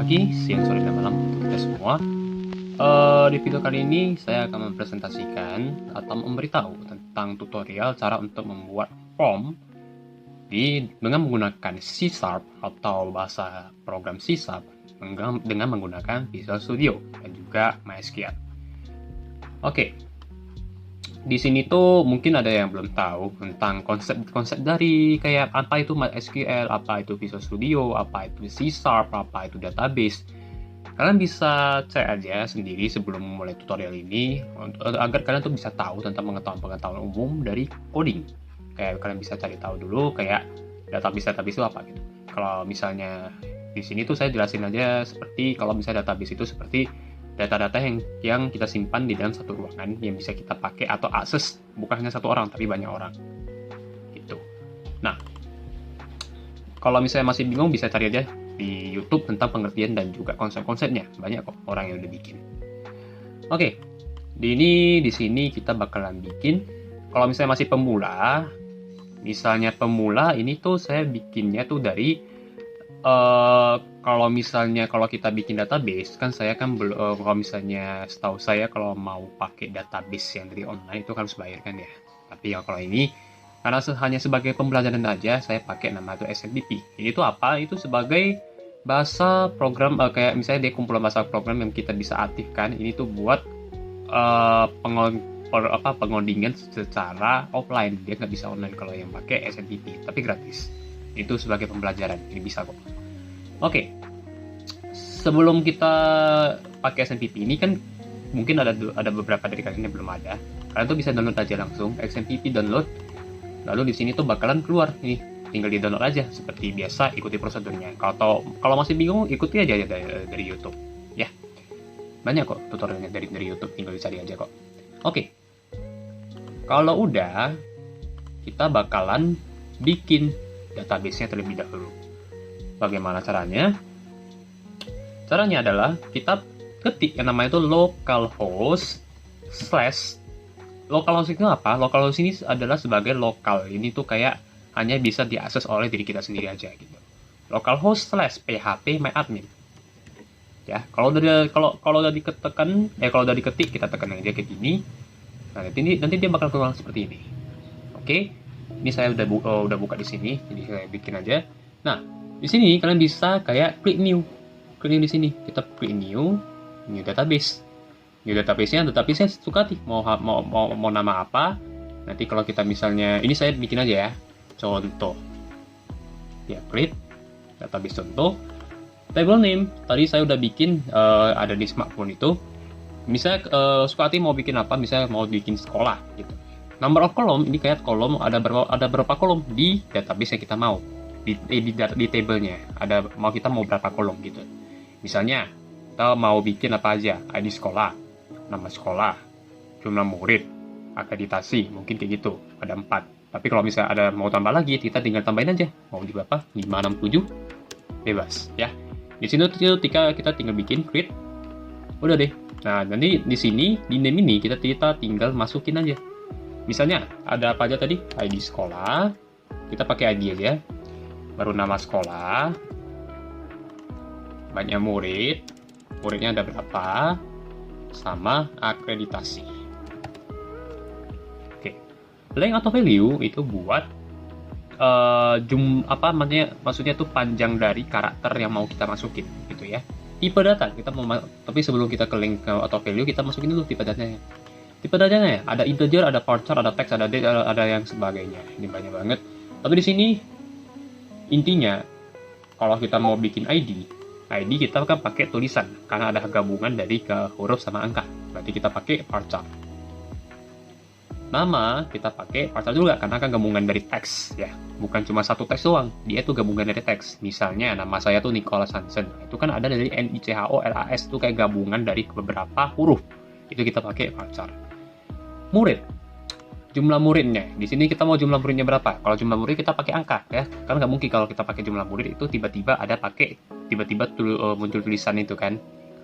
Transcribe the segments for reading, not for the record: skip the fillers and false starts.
pagi, siang, sore, dan malam untuk kita semua. Di video kali ini saya akan mempresentasikan atau memberitahu tentang tutorial cara untuk membuat form dengan menggunakan C# atau bahasa program C# dengan menggunakan Visual Studio dan juga MySQL. Oke, di sini tuh mungkin ada yang belum tahu tentang konsep-konsep dari kayak apa itu MySQL, apa itu Visual Studio, apa itu C#, apa itu database. Kalian bisa cek aja sendiri sebelum memulai tutorial ini agar kalian tuh bisa tahu tentang pengetahuan umum dari coding. Kayak kalian bisa cari tahu dulu kayak database itu apa gitu. Kalau misalnya di sini tuh saya jelasin aja seperti kalau misalnya database itu seperti data-data yang kita simpan di dalam satu ruangan yang bisa kita pakai atau akses bukan hanya satu orang tapi banyak orang. Gitu. Nah, kalau misalnya masih bingung bisa cari aja di YouTube tentang pengertian dan juga konsep-konsepnya. Banyak kok orang yang udah bikin. Oke, di sini kita bakalan bikin. Kalau misalnya masih pemula, misalnya pemula ini tuh saya bikinnya tuh dari kalau kita bikin database kan saya kan kalau misalnya setahu saya kalau mau pakai database yang dari online itu kan harus bayar kan ya. Tapi ya kalau ini karena hanya sebagai pembelajaran aja saya pakai nama itu SMPP. Ini tuh apa? Itu sebagai bahasa program kayak misalnya dia kumpulan bahasa program yang kita bisa aktifkan. Ini tuh buat pengodingan secara offline. Dia nggak bisa online kalau yang pakai SMPP, tapi gratis. Itu sebagai pembelajaran. Ini bisa kok. Oke. Sebelum kita pakai SMPP ini kan mungkin ada beberapa dari kalian yang belum ada. Kalian tuh bisa download aja langsung SMPP download. Lalu di sini tuh bakalan keluar nih, tinggal di download aja seperti biasa, ikuti prosedurnya. Kalau masih bingung ikuti aja dari YouTube ya. Banyak kok tutorialnya dari YouTube, tinggal dicari aja kok. Oke. Kalau udah, kita bakalan bikin database-nya terlebih dahulu. Bagaimana caranya? Caranya adalah kita ketik yang namanya itu localhost/. Localhost itu apa? Localhost ini adalah sebagai lokal. Ini tuh kayak hanya bisa diakses oleh diri kita sendiri aja gitu. Localhost/php/myadmin. Ya, kalau udah diketik kita tekan aja kayak gini. Nah, nanti dia bakal keluar seperti ini. Oke. Ini saya udah buka di sini, jadi saya bikin aja. Nah, di sini kalian bisa kayak klik new. Klik di sini. Kita klik new database. New database-nya suka sih mau nama apa. Nanti kalau kita misalnya ini saya bikin aja ya. Contoh. Ya, klik database contoh. Table name tadi saya udah bikin ada di smartphone itu. Misalnya suka hati mau bikin apa? Misalnya mau bikin sekolah gitu. Number of column ini kayak kolom ada berapa kolom di database yang kita mau di tablenya kita mau berapa kolom gitu. Misalnya kita mau bikin apa aja, ID sekolah, nama sekolah, jumlah murid, akreditasi, mungkin kayak gitu ada 4. Tapi kalau misalnya ada mau tambah lagi kita tinggal tambahin aja mau di berapa 5, 6, 7 bebas ya. Di sini ketika kita tinggal bikin create udah deh. Nah nanti di sini di name ini kita tinggal masukin aja. Misalnya ada apa aja tadi? ID sekolah. Kita pakai ID aja. Baru nama sekolah. Banyak murid. Muridnya ada berapa? Sama akreditasi. Oke. Length atau value itu buat maksudnya tuh panjang dari karakter yang mau kita masukin gitu ya. Tipe data tapi sebelum kita ke length atau value kita masukin dulu tipe datanya. Tipe datanya ada integer, ada varchar, ada text, ada date, ada yang sebagainya. Ini banyak banget. Tapi di sini intinya kalau kita mau bikin ID kita kan pakai tulisan karena ada gabungan dari ke huruf sama angka. Berarti kita pakai varchar. Nama kita pakai varchar juga karena kan gabungan dari teks ya. Bukan cuma satu teks doang, dia tuh gabungan dari teks. Misalnya nama saya tuh Nicholas Hansen. Itu kan ada dari NICHOLAS itu kayak gabungan dari beberapa huruf. Itu kita pakai varchar. Murid, jumlah muridnya. Di sini kita mau jumlah muridnya berapa? Kalau jumlah murid kita pakai angka ya. Kan nggak mungkin kalau kita pakai jumlah murid itu tiba-tiba muncul tulisan itu kan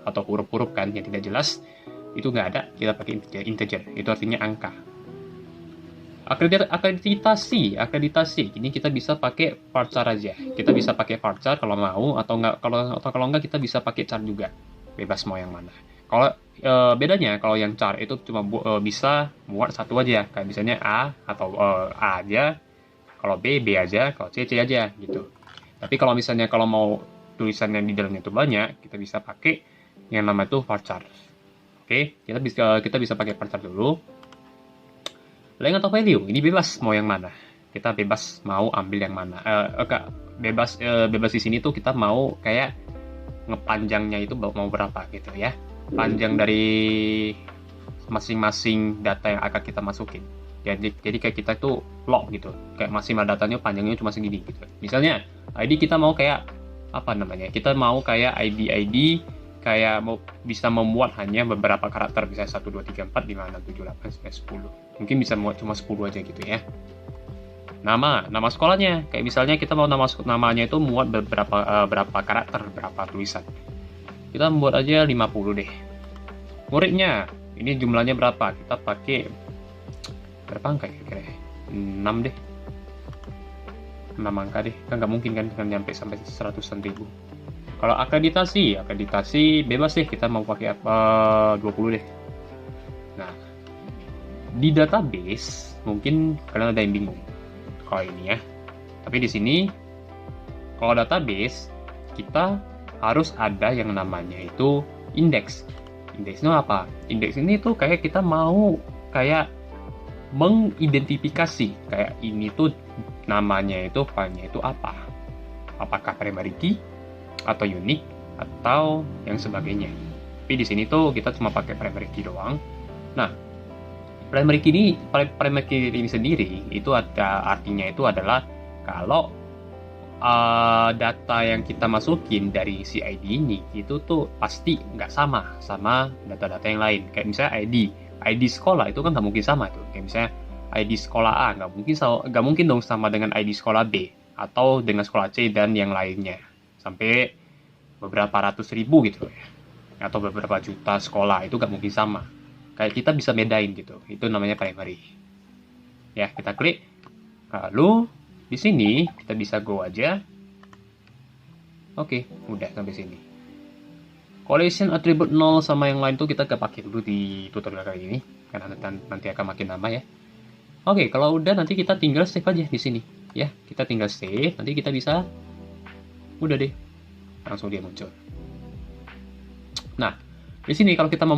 atau huruf-huruf kan yang tidak jelas. Itu nggak ada. Kita pakai integer. Itu artinya angka. Akreditasi. Ini kita bisa pakai varchar aja. Kita bisa pakai varchar kalau mau, atau kalau enggak kita bisa pakai char juga. Bebas mau yang mana. Kalau bedanya kalau yang char itu cuma bisa muat satu aja, kayak misalnya A atau A aja, kalau B aja, kalau C aja gitu. Tapi kalau misalnya kalau mau tulisan yang di dalamnya itu banyak, kita bisa pakai yang namanya itu varchar. Oke, kita bisa pakai varchar dulu. Length atau value, ini bebas mau yang mana. Kita bebas mau ambil yang mana. Bebas di sini tuh kita mau kayak ngepanjangnya itu mau berapa gitu ya. Panjang dari masing-masing data yang akan kita masukin. Jadi kayak kita tuh log gitu. Kayak maksimal datanya panjangnya cuma segini gitu. Misalnya ID kita mau kayak apa namanya? Kita mau kayak ID kayak mau bisa memuat hanya beberapa karakter, bisa 1 2 3 4 5 6 7 8 9 10. Mungkin bisa muat cuma 10 aja gitu ya. Nama sekolahnya, kayak misalnya kita mau namanya itu muat berapa karakter, berapa tulisan. Kita membuat aja 50 deh. Muridnya, ini jumlahnya berapa? Kita pakai berapa angka ya kira-kira? 6 deh. 6 angka deh. Kan nggak mungkin kan nyampe sampai 100-an ribu. Kalau akreditasi bebas deh, kita mau pakai apa 20 deh. Nah, di database mungkin kalian ada yang bingung kalau ini ya. Tapi di sini kalau database kita harus ada yang namanya itu indeks. Indeks itu apa? Indeks ini tuh kayak kita mau kayak mengidentifikasi kayak ini tuh namanya itu filenya itu apa? Apakah primary key atau unik atau yang sebagainya. Tapi di sini tuh kita cuma pakai primary key doang. Nah, primary key ini sendiri itu artinya itu adalah kalau data yang kita masukin dari si ID ini itu tuh pasti nggak sama data-data yang lain. Kayak misalnya ID sekolah itu kan nggak mungkin sama tuh. Kayak misalnya ID sekolah A nggak mungkin dong sama dengan ID sekolah B atau dengan sekolah C dan yang lainnya. Sampai beberapa ratus ribu gitu ya, atau beberapa juta sekolah, itu nggak mungkin sama. Kayak kita bisa bedain gitu, itu namanya primary. Ya, kita klik, lalu di sini kita bisa go aja. Oke, udah sampai sini. Collision attribute 0 sama yang lain tuh kita gak pakai dulu di tutorial kali ini, karena nanti akan makin lama ya. Oke, kalau udah nanti kita tinggal save aja di sini. Ya, kita tinggal save, nanti kita bisa udah deh. Langsung dia muncul. Nah, di sini kalau kita mau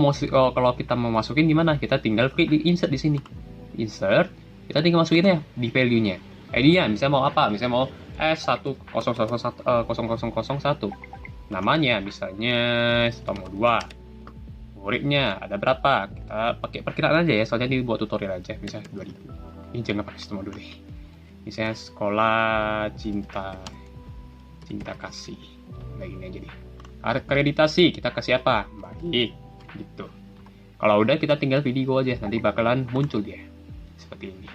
masukin gimana? Kita tinggal klik di insert di sini. Insert, kita tinggal masukin ya di value-nya. ID-nya misalnya mau apa? Misalnya mau S1001 namanya misalnya Tomo 2. Muridnya ada berapa? Kita pakai perkiraan aja ya, soalnya ini buat tutorial aja. Misalnya 2000. Ini jangan pakai Tomo dulu deh. Misalnya sekolah cinta kasih. Kayak gini aja deh. Akreditasi kita kasih apa? Baik, gitu. Kalau udah kita tinggal video aja, nanti bakalan muncul dia seperti ini.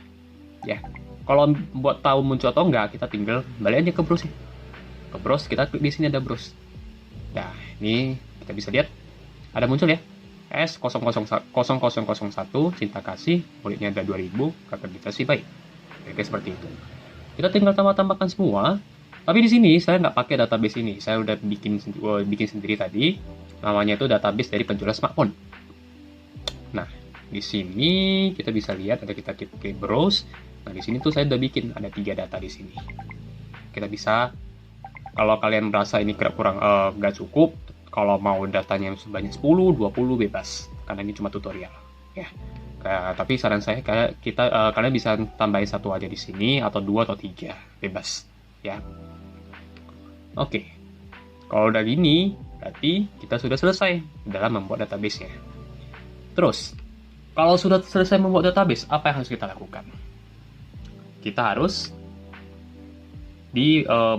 Ya. Kalau buat tahu muncul atau enggak, kita tinggal balik aja ke browse. Ke browse, kita klik di sini ada browse. Nah, ini kita bisa lihat ada muncul ya. S0001 cinta kasih, muridnya ada 2000, akreditasi baik. Oke, seperti itu. Kita tinggal tambahkan semua. Tapi di sini saya nggak pakai database ini. Saya udah bikin sendiri tadi. Namanya itu database dari penjual smartphone. Nah, di sini kita bisa lihat ada kita klik browse. Nah, di sini tuh saya udah bikin ada 3 data di sini. Kita bisa, kalau kalian merasa ini kurang nggak cukup, kalau mau datanya sebanyak 10, 20 bebas. Karena ini cuma tutorial. Ya. Tapi saran saya kalian bisa tambahin 1 aja di sini atau 2 atau 3 bebas. Ya. Oke, kalau udah gini, berarti kita sudah selesai dalam membuat database-nya. Terus, kalau sudah selesai membuat database, apa yang harus kita lakukan? Kita harus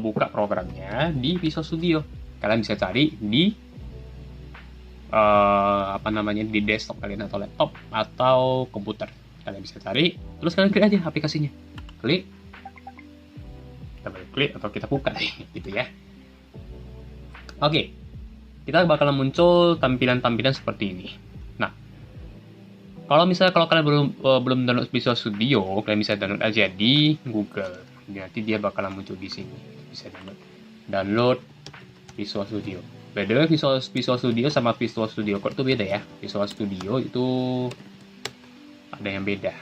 buka programnya di Visual Studio. Kalian bisa cari di di desktop kalian atau laptop atau komputer. Kalian bisa cari, terus kalian klik aja aplikasinya. Klik, double klik atau kita buka gitu ya. Oke, kita bakalan muncul tampilan-tampilan seperti ini. Nah, Kalau kalian belum download Visual Studio, kalian bisa download aja di Google. Nanti dia bakalan muncul di sini. Bisa download Visual Studio. By the way, Visual Studio sama Visual Studio Code itu beda ya. Visual Studio itu ada yang beda.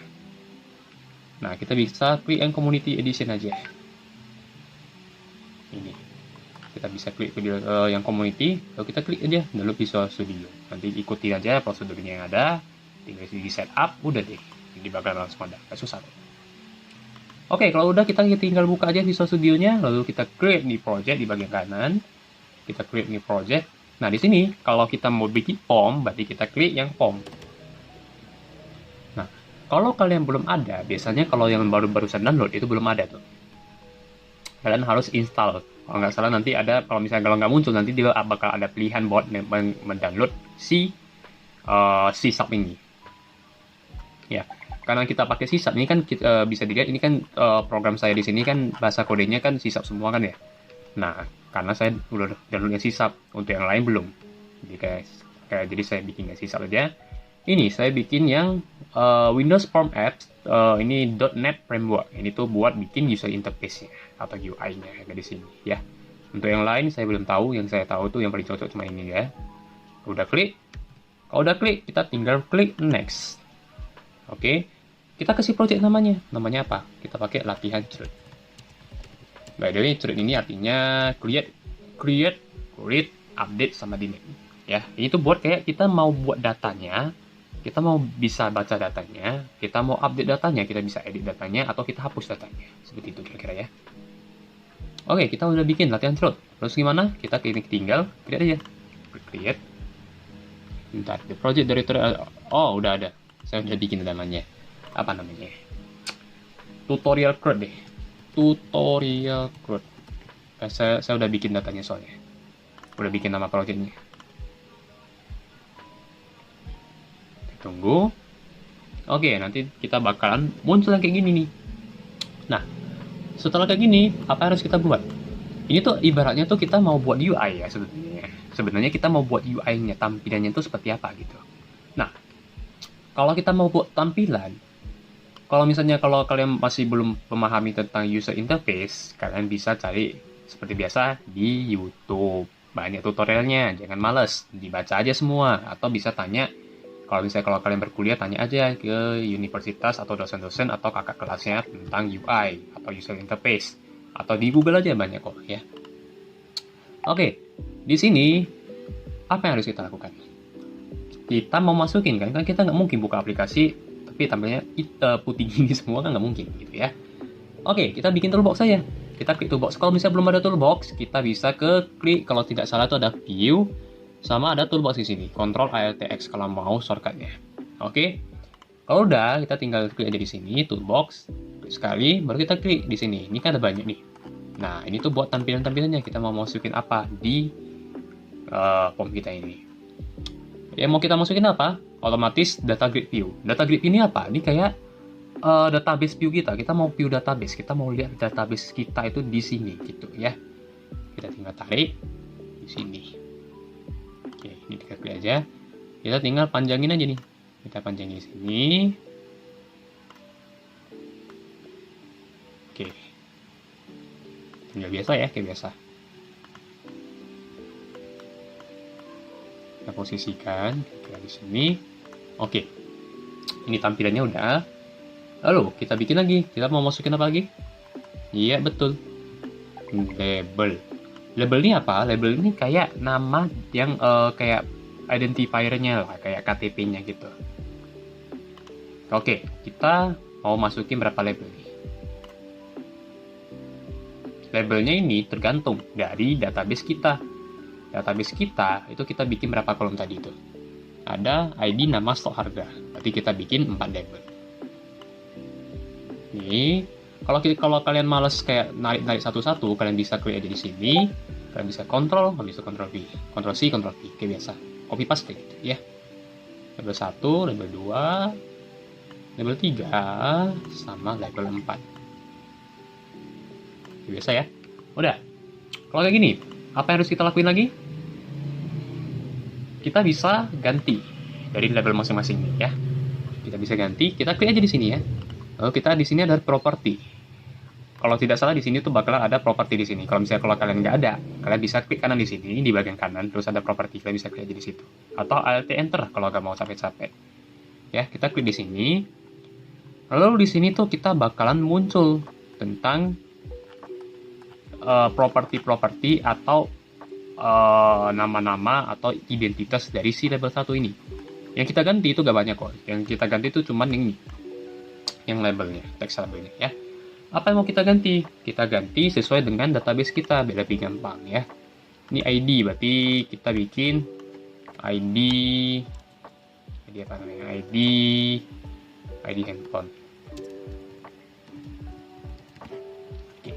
Nah, kita bisa klik yang Community Edition aja. Ini. Kita bisa klik video yang Community, lalu kita klik aja download Visual Studio. Nanti ikuti aja prosedurnya yang ada, tinggal di setup, udah deh. Jadi bakal langsung ada, gak susah. Oke, kalau udah kita tinggal buka aja Visual Studio-nya, lalu kita create new project di bagian kanan. Kita create new project. Nah, di sini kalau kita mau bikin form, berarti kita klik yang form. Nah, kalau kalian belum ada, biasanya kalau yang barusan download itu belum ada tuh. Kalian harus install. Kalau nggak salah nanti ada, kalau misalnya kalau nggak muncul, nanti dia bakal ada pilihan buat mendownload si sysap ini. Ya, karena kita pakai sysap ini kan bisa dilihat ini kan program saya di sini kan bahasa kodenya kan sysap semua kan ya. Nah, karena saya udah downloadnya sysap, untuk yang lain belum. Jadi jadi saya bikin sysap aja. Ini saya bikin yang Windows Form Apps, ini .NET Framework. Ini tuh buat bikin user interface-nya atau UI-nya di sini ya. Untuk yang lain saya belum tahu, yang saya tahu tuh yang paling cocok cuma ini ya. Udah klik. Kalau udah klik, kita tinggal klik next. Oke. Kita kasih project namanya. Namanya apa? Kita pakai latihan thread. By the way, thread ini artinya create, update sama delete. Ya, ini tuh buat kayak kita mau buat datanya, kita mau bisa baca datanya, kita mau update datanya, kita bisa edit datanya, atau kita hapus datanya. Seperti itu kira-kira ya. Oke, kita udah bikin latihan thread. Terus gimana? Kita tinggal create aja. Create. Bentar, the project directory. Oh, udah ada. Saya udah bikin namanya. Apa namanya? Tutorial CRUD deh. Tutorial CRUD. Saya udah bikin datanya soalnya. Udah bikin nama projectnya. Tunggu. Oke, nanti kita bakalan muncul yang kayak gini nih. Nah, setelah kayak gini, apa harus kita buat? Ini tuh ibaratnya tuh kita mau buat UI ya sebenarnya. Sebenarnya kita mau buat UI-nya, tampilannya itu seperti apa gitu. Nah, kalau kita mau buat tampilan, kalau misalnya kalau kalian masih belum memahami tentang user interface, kalian bisa cari seperti biasa di YouTube. Banyak tutorialnya, jangan males, dibaca aja semua. Atau bisa tanya, kalau kalian berkuliah, tanya aja ke universitas atau dosen-dosen atau kakak kelasnya tentang UI atau user interface. Atau di Google aja banyak kok ya. Oke, di sini apa yang harus kita lakukan? Kita mau masukin kan kita nggak mungkin buka aplikasi tapi tampilnya putih gini semua kan nggak mungkin gitu ya. Oke, kita bikin toolbox saja. Kita klik toolbox. Kalau misalnya belum ada toolbox, kita bisa klik, kalau tidak salah itu ada view sama ada toolbox di sini, Ctrl Alt X kalau mau shortcutnya. Oke. Kalau udah, kita tinggal klik aja di sini toolbox. Klik sekali, baru kita klik di sini. Ini kan ada banyak nih. Nah, ini tuh buat tampilan-tampilannya. Kita mau masukin apa di form kita ini. Ya, mau kita masukin apa? Otomatis data grid view. Data grid ini apa? Ini kayak database view kita. Kita mau view database. Kita mau lihat database kita itu di sini gitu ya. Kita tinggal tarik di sini. Oke, ini kita klik aja. Kita tinggal panjangin aja nih. Kita panjangin di sini. Oke. Tinggal biasa ya, kayak biasa. Kita posisikan kira di sini. Oke. Ini tampilannya udah. Lalu kita bikin lagi. Kita mau masukin apa lagi? Iya, betul. Label. Label ini apa? Label ini kayak nama yang kayak identifier-nya lah, kayak KTP-nya gitu. Oke, kita mau masukin berapa label nih? Labelnya ini tergantung dari database kita. Database kita itu kita bikin berapa kolom tadi itu? Ada ID, nama, stok, harga. Berarti kita bikin 4 label. Nih, kalau kalian males kayak narik satu-satu, kalian bisa klik aja di sini. Kalian bisa kontrol, habis itu kontrol V, kontrol C, kontrol V, kayak biasa. Copy paste gitu ya. Label 1, label 2, label 3, sama label 4. Kayak biasa ya. Udah. Kalau kayak gini, apa yang harus kita lakuin lagi? Kita bisa ganti dari label masing-masing ya. Kita bisa ganti, kita klik aja di sini ya. Lalu kita di sini ada properti. Kalau tidak salah di sini tuh bakal ada properti di sini. Kalau misalnya kalau kalian nggak ada, kalian bisa klik kanan di sini di bagian kanan, terus ada properti, kalian bisa klik aja di situ. Atau Alt Enter kalau nggak mau capek-capek. Ya, kita klik di sini. Lalu di sini tuh kita bakalan muncul tentang properti-properti atau nama-nama atau identitas dari si label 1 ini. Yang kita ganti itu gak banyak kok. Yang kita ganti itu cuman ini. Yang labelnya, teks labelnya ya. Apa yang mau kita ganti? Kita ganti sesuai dengan database kita, biar lebih gampang ya. Ini ID, berarti kita bikin ID apa namanya? ID handphone. Oke.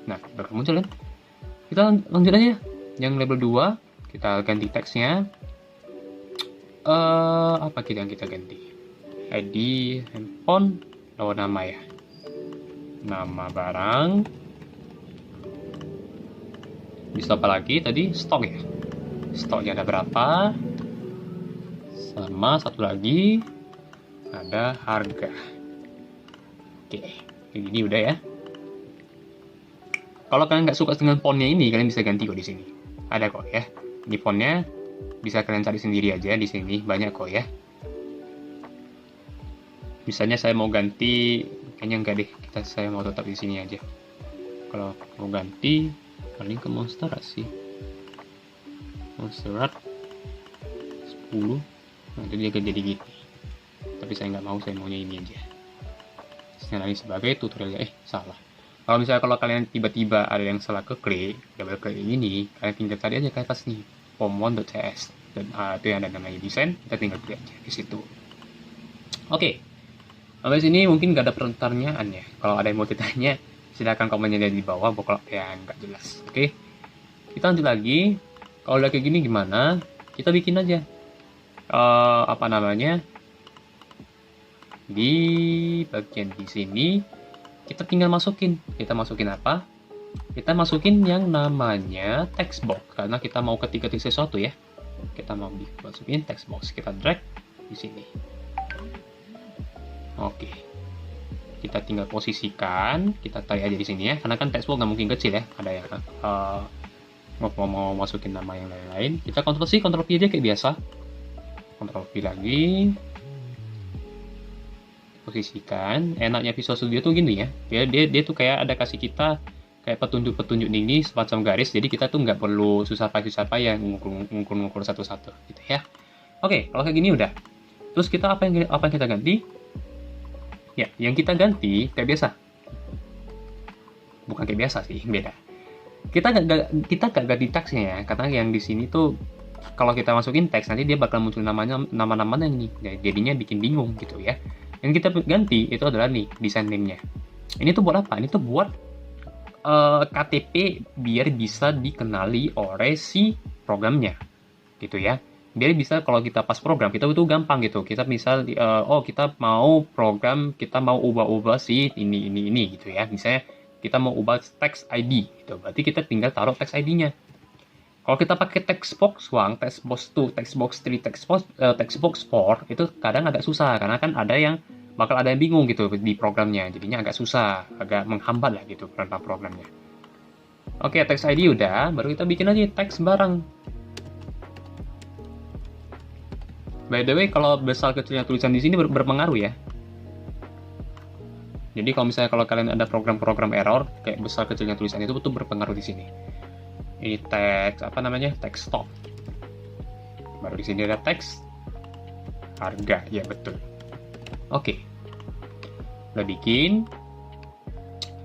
Nah, baru muncul kan? Kita lanjut aja. Yang label 2, kita ganti teksnya. Apa yang kita ganti? ID handphone, lalu nama ya. Nama barang. Bisa apa lagi tadi? Stok ya. Stoknya ada berapa? Sama satu lagi ada harga. Oke, ini udah ya. Kalau kalian nggak suka dengan fontnya ini, kalian bisa ganti kok di sini. Ada kok ya. Ini fontnya bisa kalian cari sendiri aja di sini, banyak kok ya. Misalnya saya mau ganti, kayaknya enggak deh, saya mau tetap di sini aja. Kalau mau ganti, paling ke Monstera sih. Monstera 10, nanti dia akan jadi gitu. Tapi saya nggak mau, saya maunya ini aja. Lagi sebagai tutorial salah. Kalau misalnya kalau kalian tiba-tiba ada yang salah klik, double klik ini, kalian tinggal cari aja ke atas nih, form1.ts dan itu yang ada namanya desain, kita tinggal klik aja di situ. Oke. Sampai sini mungkin gak ada pertanyaan ya. Kalau ada yang mau ditanya, silahkan komennya di bawah, pokoknya yang nggak jelas. Oke. Kita lanjut lagi. Kalau udah kayak gini gimana? Kita bikin aja apa namanya? Di bagian di sini kita tinggal masukin. Kita masukin apa? Kita masukin yang namanya text box karena kita mau ketik-ketik sesuatu ya. Kita mau masukin text box. Kita drag di sini. Oke. Kita tinggal posisikan, kita tarik aja di sini ya. Karena kan text box nggak mungkin kecil ya. Ada yang mau masukin nama yang lain-lain. Kita Ctrl C, Ctrl V aja kayak biasa. Ctrl V lagi. Posisikan. Enaknya Visual Studio tuh gini ya. Dia tuh kayak ada kasih kita kayak petunjuk-petunjuk ini semacam garis. Jadi kita tuh nggak perlu susah payah ngukur satu-satu gitu ya. Oke, kalau kayak gini udah. Terus kita apa yang kita ganti? Ya, yang kita ganti kayak biasa. Bukan kayak biasa sih, beda. Kita nggak ganti teksnya ya, karena yang di sini tuh kalau kita masukin teks nanti dia bakal muncul nama-namanya nih. Jadinya bikin bingung gitu ya. Yang kita ganti itu adalah nih desain name-nya. Ini tuh buat apa? Ini tuh buat KTP biar bisa dikenali oleh si programnya, gitu ya. Biar bisa kalau kita pas program kita itu gampang gitu. Kita misal kita mau program, kita mau ubah-ubah si ini gitu ya. Misalnya kita mau ubah text ID gitu. Berarti kita tinggal taruh text ID-nya. Kalau kita pakai text box 1, text box 2, text box 3, text box 4 itu kadang agak susah karena kan bakal ada yang bingung gitu di programnya. Jadinya agak susah, agak menghambat lah gitu programnya. Oke, text ID udah, baru kita bikin aja text barang. By the way, kalau besar kecilnya tulisan di sini berpengaruh ya. Jadi kalau misalnya kalau kalian ada program-program error, kayak besar kecilnya tulisan itu betul berpengaruh di sini. Ini teks apa namanya? Teks stock. Baru di sini ada teks harga, ya betul. Oke. Udah bikin.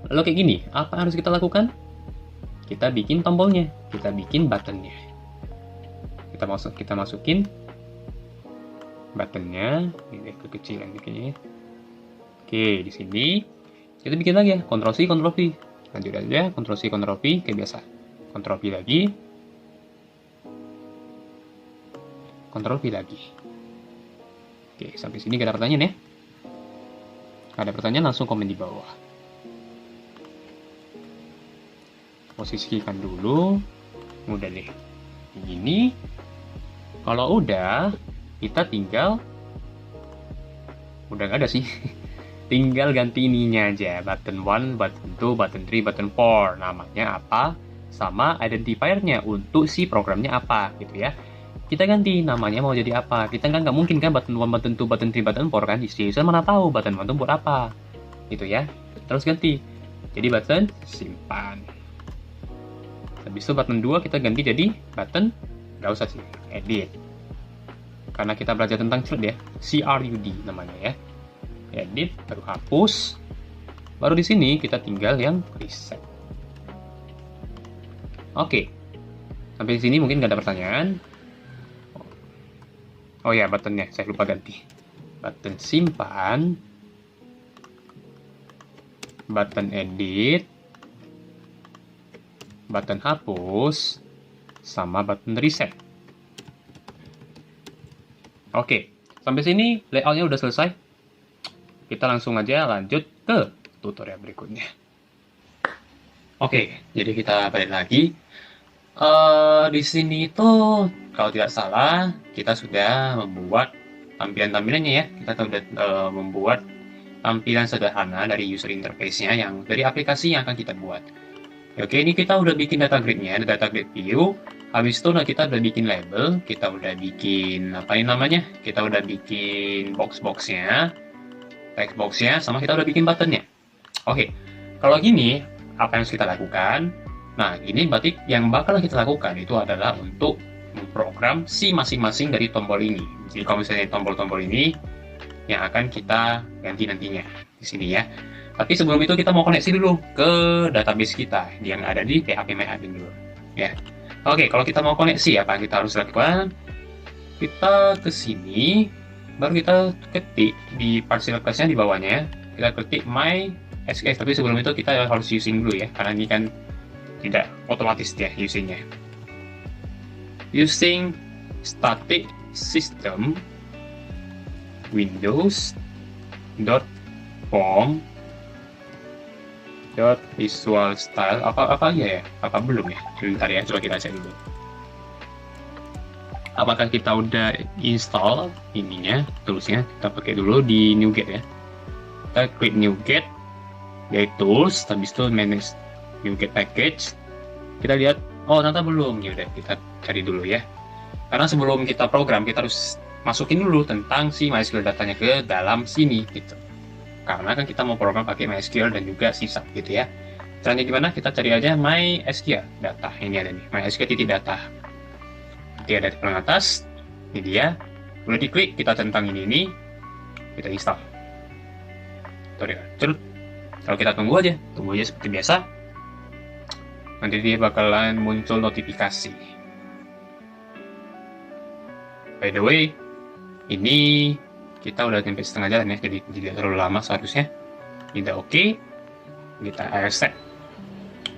Lalu kayak gini, apa yang harus kita lakukan? Kita bikin tombolnya, kita bikin buttonnya. Kita masukin buttonnya, ini kekecilan bikinnya. Oke, di sini kita bikin lagi ya, Ctrl C, Ctrl V. Lanjut aja, Ctrl C, Ctrl V kayak biasa. Ctrl V lagi. Ctrl V lagi. Oke, sampai sini gak ada pertanyaan ya? Gak ada pertanyaan, langsung komen di bawah. Posisikan dulu. Udah deh. Begini. Kalau udah, kita tinggal udah nggak ada sih. Tinggal ganti ininya aja, button 1, button 2, button 3, button 4. Namanya apa, sama identifiernya untuk si programnya apa gitu ya. Kita ganti namanya mau jadi apa. Kita kan nggak mungkin kan button 1, button 2, button 3, button 4 kan. Si user mana tahu button 1 itu buat apa gitu ya. Terus ganti jadi button simpan. Habis itu button 2 kita ganti jadi button, nggak usah sih, edit. Karena kita belajar tentang CRUD ya, CRUD namanya ya. Edit, baru hapus. Baru di sini kita tinggal yang reset. Oke. Sampai di sini mungkin nggak ada pertanyaan. Oh ya, buttonnya saya lupa ganti. Button simpan, button edit, button hapus, sama button reset. Oke, sampai sini layoutnya udah selesai. Kita langsung aja lanjut ke tutorial berikutnya. Oke, jadi kita balik lagi. Di sini tuh kalau tidak salah kita sudah membuat tampilan-tampilannya ya. Kita sudah membuat tampilan sederhana dari user interface-nya yang dari aplikasi yang akan kita buat. Oke, ini kita udah bikin data grid-nya, data grid view. Habis itu kita udah bikin label, kita udah bikin apa ini namanya? Kita udah bikin box-boxnya, text box-nya, sama kita udah bikin button-nya. Oke, kalau gini apa yang harus kita lakukan? Nah, ini berarti yang bakal kita lakukan itu adalah untuk memprogram si masing-masing dari tombol ini. Jadi kalau misalnya tombol-tombol ini yang akan kita ganti nantinya di sini ya. Tapi sebelum itu kita mau koneksi dulu ke database kita yang ada di PHP MyAdmin dulu ya. Oke, kalau kita mau koneksi apa yang kita harus lakukan? Kita ke sini, baru kita ketik di partial class-nya di bawahnya, kita ketik MySQL. Tapi sebelum itu kita harus using dulu ya, karena ini kan tidak otomatis ya usingnya. Using static system windows.form visual style apa ya apa belum ya, sebentar ya, coba kita cek dulu apakah kita udah install ininya toolsnya. Kita pakai dulu di NuGet ya, kita klik NuGet dari tools, habis itu manage NuGet package. Kita lihat oh ternyata belum, ya udah kita cari dulu ya, karena sebelum kita program kita harus masukin dulu tentang si MySQL datanya ke dalam sini gitu. Karena kan kita mau program pakai MySQL dan juga sisa gitu ya. Caranya gimana? Kita cari aja MySQL data. Ini ada nih, MySQL titik data. Nanti ada di paling atas. Ini dia. Udah diklik, kita centang ini. Kita install. Tutorial. Cerut. Kalau kita tunggu aja seperti biasa. Nanti dia bakalan muncul notifikasi. By the way, ini kita udah sampai setengah jalan ya, jadi tidak terlalu lama seharusnya. Tidak oke, kita reset.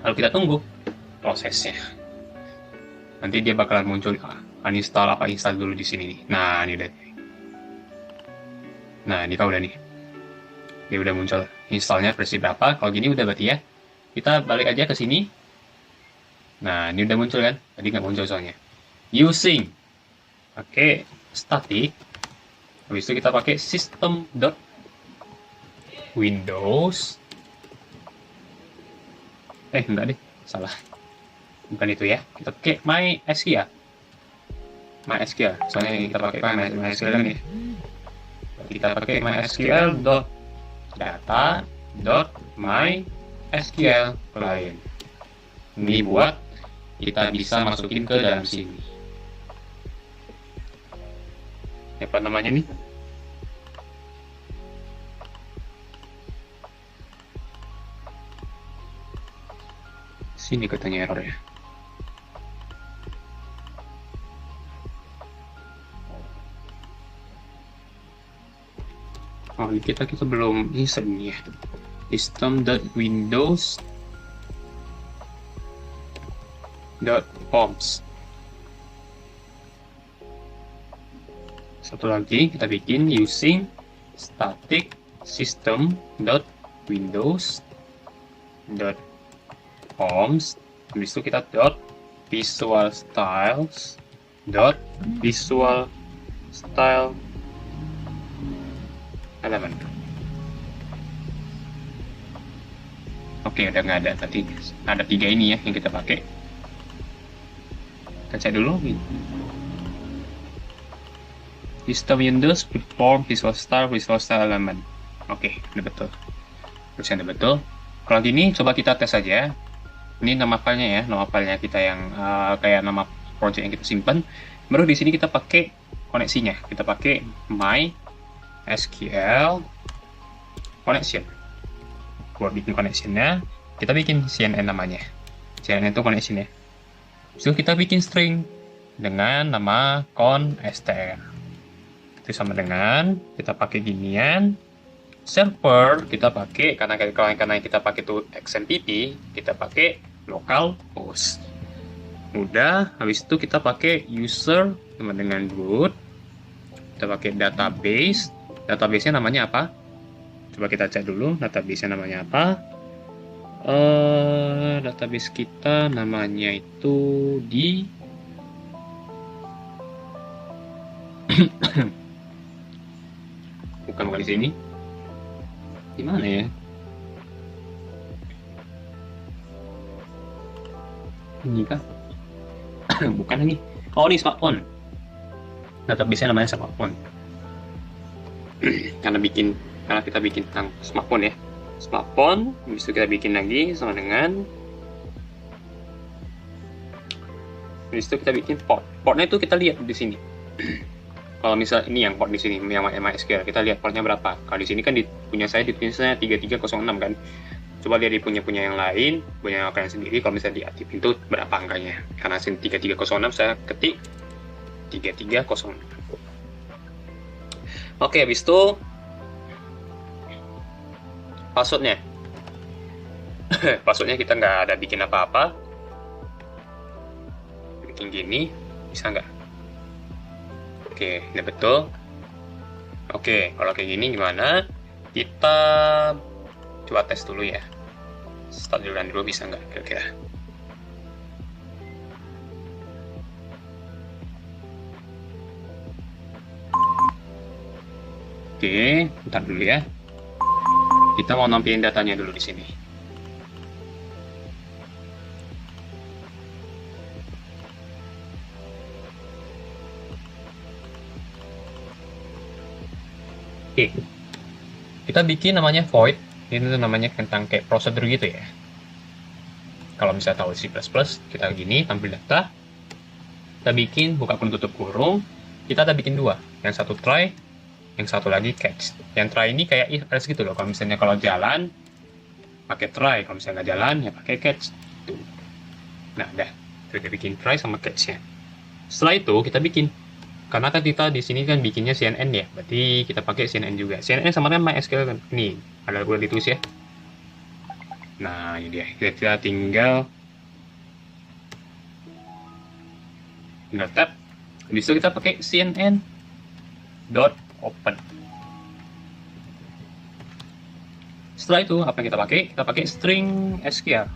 Lalu kita tunggu prosesnya. Nanti dia bakalan muncul uninstall apa install dulu di sini nih. Nah, ini udah. Nah, ini kalau udah nih. Dia udah muncul installnya versi berapa. Kalau gini udah berarti ya. Kita balik aja ke sini. Nah, ini udah muncul kan? Tadi nggak muncul soalnya. Using. Oke, static. Habis itu kita pakai system.windows. Enggak deh, salah. Bukan itu ya. Kita pakai MySQL. Soalnya kita pakai MySQL kan ya. Kita pakai MySQL.data.mysql client. Ini buat kita bisa masukin ke dalam sini. Apa namanya nih? Sini katanya error ya. Oh, kita belum insert nih ya. System.windows.forms. Satu lagi kita bikin using static system.windows.forms. Habis itu kita visual style halaman. Oke, udah nggak ada. Tadi ada 3 ini ya yang kita pakai. Kita cek dulu. System Windows, Platform, Visual Style Element. Oke, udah betul. Udah betul. Kalau gini, coba kita tes saja. Ini nama filenya ya, nama filenya kita yang kayak nama project yang kita simpan. Baru di sini kita pakai koneksinya. Kita pakai MySQL connection. Buat bikin connectionnya, kita bikin CNN namanya. CNN itu connection ya. So kita bikin string dengan nama constr. Itu sama dengan kita pakai ginian. Server kita pakai karena kita pakai itu XMPP, kita pakai localhost. Udah, habis itu kita pakai user sama dengan root. Kita pakai database. Database-nya namanya apa? Coba kita cek dulu database-nya namanya apa. Database kita namanya itu di bukan di sini. Di mana ya? Ini kah? Bukan ini. Oh, ini smartphone. Database-nya namanya smartphone. Karena kita bikin tentang smartphone ya. Smartphone, bisa kita bikin lagi sama dengan habis itu kita bikin port. Portnya itu kita lihat di sini. Kalau misal ini yang port di sini, yang MySQL, kita lihat portnya berapa. Kalau di sini kan punya saya 3306 kan. Coba lihat di punya yang lain, punya kalian sendiri. Kalau misalnya diaktifin itu berapa angkanya? Karena sini 3306 saya ketik 3306. Oke, habis itu passwordnya. Passwordnya kita nggak ada bikin apa-apa. Bikin gini, bisa nggak? Oke, ini betul. Oke, kalau kayak gini gimana? Kita coba tes dulu ya. Start dulu bisa nggak kira-kira? Oke, bentar dulu ya. Kita mau nampilin datanya dulu di sini. Oke, kita bikin namanya void. Ini tuh namanya tentang kayak prosedur gitu ya. Kalau misalnya tahu C++, kita gini tampil data. Kita bikin buka kurung tutup kurung. Kita ada bikin 2. Yang satu try, yang satu lagi catch. Yang try ini kayak if else gitu loh. Kalau misalnya kalau jalan pakai try, kalau misalnya nggak jalan ya pakai catch. Tuh. Nah, udah. Kita bikin try sama catch-nya. Setelah itu kita bikin, karena kan kita di sini kan bikinnya CNN ya, berarti kita pakai CNN juga. CNN sama dengan MySQL kan. Nih, ada udah ditulis ya. Nah, ini dia. Kita tinggal tab. Habis itu kita pakai CNN.open. Setelah itu apa yang kita pakai? Kita pakai string SQL.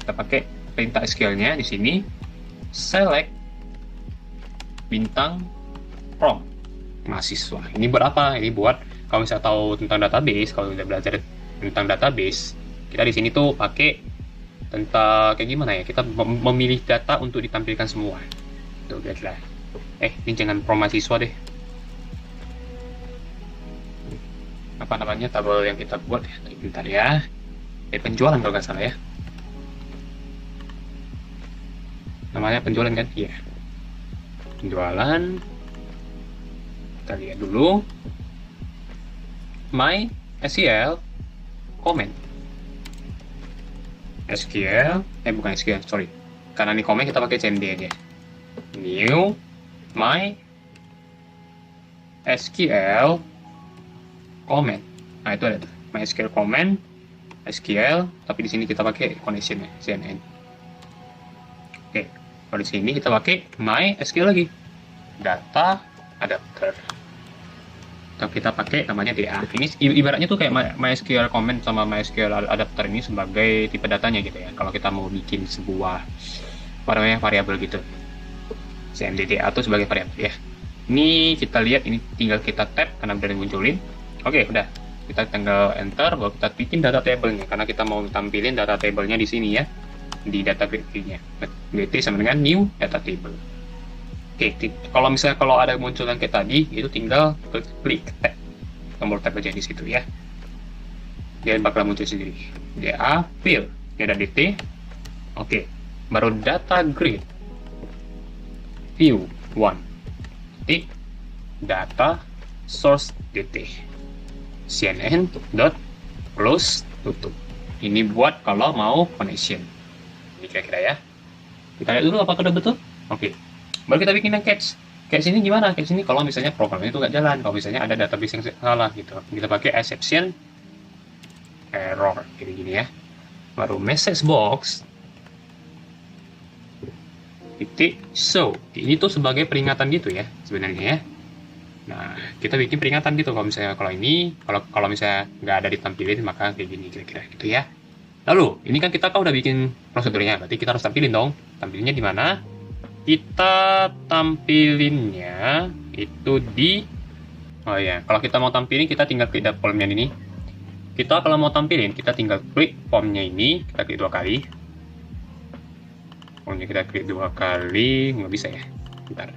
Kita pakai perintah SQL-nya di sini. Select bintang from mahasiswa. Ini buat apa? Ini buat kalau misalnya tahu tentang database, kalau udah belajar tentang database, kita di sini tuh pakai tentang kayak gimana ya? Kita memilih data untuk ditampilkan semua. Tuh lihatlah. Ini jangan from mahasiswa deh. Apa namanya tabel yang kita buat ya? Bentar ya. Penjualan kalau nggak salah ya. Namanya penjualan kan? Iya. Penjualan, kita lihat dulu MySQL comment SQL bukan SQL, sorry, karena ini comment kita pakai cmd aja. New MySQL comment. Nah, itu ada tuh MySQL comment SQL, tapi di sini kita pakai connectionnya CNN. Oke. Kalau di sini kita pakai MySQL lagi, data adapter. Atau kita pakai namanya DA. Ini ibaratnya tuh kayak MySQL comment sama MySQL adapter ini sebagai tipe datanya gitu ya. Kalau kita mau bikin sebuah variabel gitu, CMDDA itu sebagai variabel ya. Ini kita lihat, ini tinggal kita tab karena udah dimunculin. Oke, udah. Kita tinggal enter, baru kita bikin data table-nya. Karena kita mau tampilin data table-nya di sini ya. Di data grid-nya. dt sama dengan new data table. Oke, kalau misalnya kalau ada munculan kayak tadi, itu tinggal klik tab. Tombol tab aja di situ ya. Dia bakal muncul sendiri. DA, fill. Ini ada dt. Oke, baru data grid. View 1. Titik. Data source dt. cnn dot close tutup. Ini buat kalau mau connection. Ini kira-kira ya. Kita lihat dulu apakah udah betul. Oke. Baru kita bikin yang catch. Catch ini gimana? Catch ini kalau misalnya programnya itu nggak jalan, kalau misalnya ada database yang salah gitu. Kita pakai exception error kayak gini ya. Baru message box titik show. Ini tuh sebagai peringatan gitu ya sebenarnya ya. Nah, kita bikin peringatan gitu kalau misalnya kalau misalnya nggak ada ditampilin maka kayak gini kira-kira gitu ya. Lalu, ini kan kita udah bikin prosedurnya, berarti kita harus tampilin dong. Tampilinnya di mana? Kita tampilinnya itu di kalau kita mau tampilin kita tinggal klik formnya ini. Kita kalau mau tampilin kita tinggal klik formnya ini, kita klik 2 kali. Formnya kita klik 2 kali, nggak bisa ya. Bentar.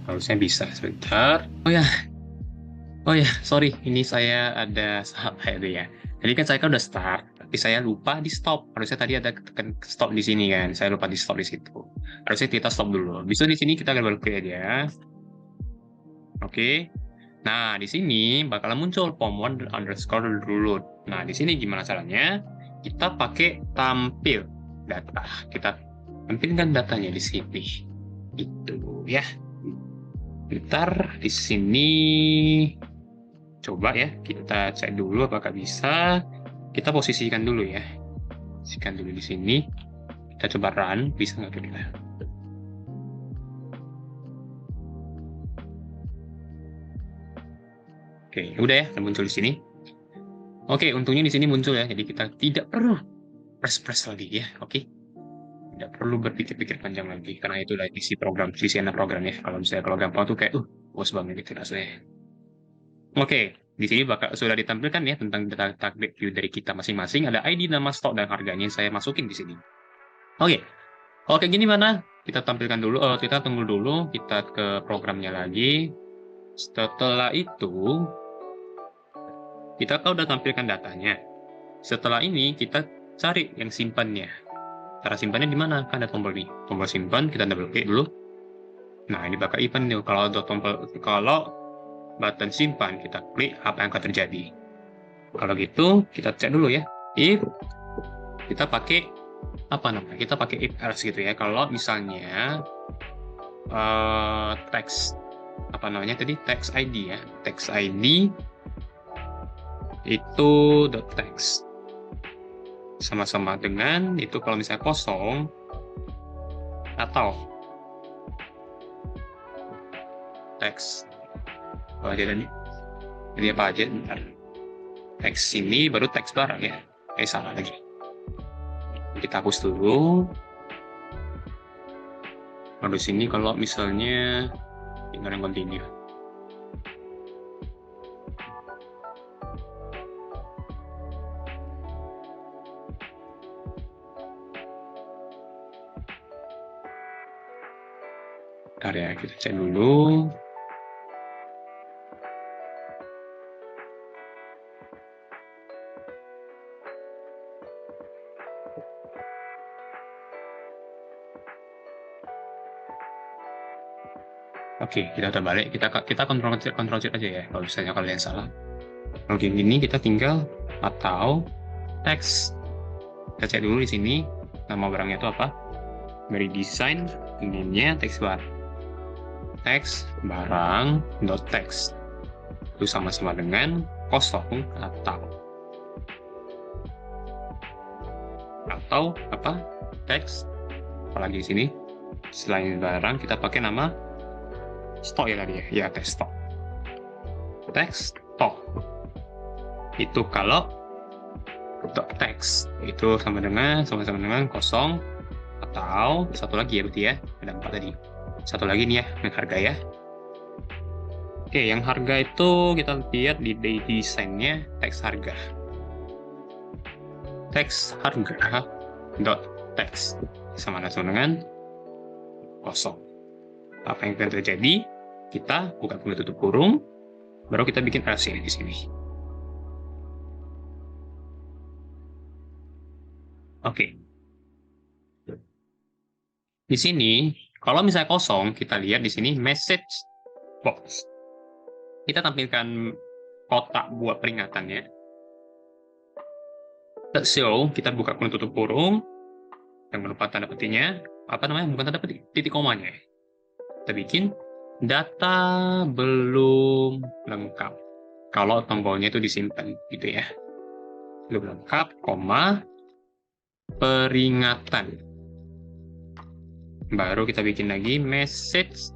Harusnya bisa, sebentar. Oh ya, sorry, ini saya ada salah itu ya. Jadi kan saya udah start, tapi saya lupa di stop. Harusnya tadi ada tekan stop di sini kan, saya lupa di stop di situ. Harusnya kita stop dulu. Bisa di sini kita double klik aja. Oke. Nah, di sini bakal muncul form1 underscore download. Nah, di sini gimana caranya? Kita pakai tampil data. Kita tampilkan datanya di sini. Itu ya. Bentar, di sini coba ya, kita cek dulu apakah bisa. Kita posisikan dulu ya. Posisikan dulu di sini. Kita coba run, bisa nggak kira-kira? Oke, udah ya, muncul di sini. Oke, untungnya di sini muncul ya, jadi kita tidak perlu press lagi ya. Oke. Tidak perlu berpikir-pikir panjang lagi karena itu udah isi anak program ya. Kalau misalnya kalau gampang tuh kayak bos banget gitu rasanya. Oke, di sini sudah ditampilkan ya tentang data grid view dari kita masing-masing. Ada ID, nama stok dan harganya saya masukin di sini. Oke, kalau kayak gini mana? Kita tampilkan dulu. Kita tunggu dulu. Kita ke programnya lagi. Setelah itu kita udah tampilkan datanya. Setelah ini kita cari yang simpannya. Cara simpannya di mana? Kan ada tombol nih. Tombol simpan, kita double klik dulu. Nah, ini bakal event nih. Kalau button simpan, kita klik apa yang akan terjadi. Kalau gitu, kita cek dulu ya. If kita pakai apa namanya? Kita pakai if else gitu ya. Kalau misalnya text apa namanya tadi? Text ID ya. Text ID itu .text sama-sama dengan itu kalau misalnya kosong atau teks jadi apa aja bentar. Teks ini baru teks barang ya, salah lagi, kita hapus dulu. Lalu sini kalau misalnya tinggal yang continue. Bentar ya, kita cek dulu. Oke, kita udah balik. Kita kontrol C aja ya, kalau misalnya kalian salah. Oke, gini kita tinggal atau teks. Kita cek dulu di sini nama barangnya itu apa. Dari desain, ininya teks bar. Teks barang .text itu sama-sama dengan kosong atau apa teks. Apalagi di sini selain barang kita pakai nama stok ya tadi ya teks stok. Teks stok itu kalau teks itu sama-sama dengan kosong atau satu lagi ya berarti ya ada 4 tadi. Satu lagi nih ya, yang harga ya. Oke, yang harga itu kita lihat di desainnya teks harga. Teks harga dot teks sama dengan kosong. Apa yang akan terjadi? Kita buka tutup kurung, baru kita bikin LCL di sini. Oke. Di sini, kalau misalnya kosong, kita lihat di sini message box. Kita tampilkan kotak buat peringatannya. So, kita buka tutup kurung, yang berupa tanda petiknya, apa namanya? Bukan tanda petik, titik komanya. Kita bikin data belum lengkap. Kalau tombolnya itu disimpan, gitu ya. Belum lengkap, koma, peringatan. Baru kita bikin lagi message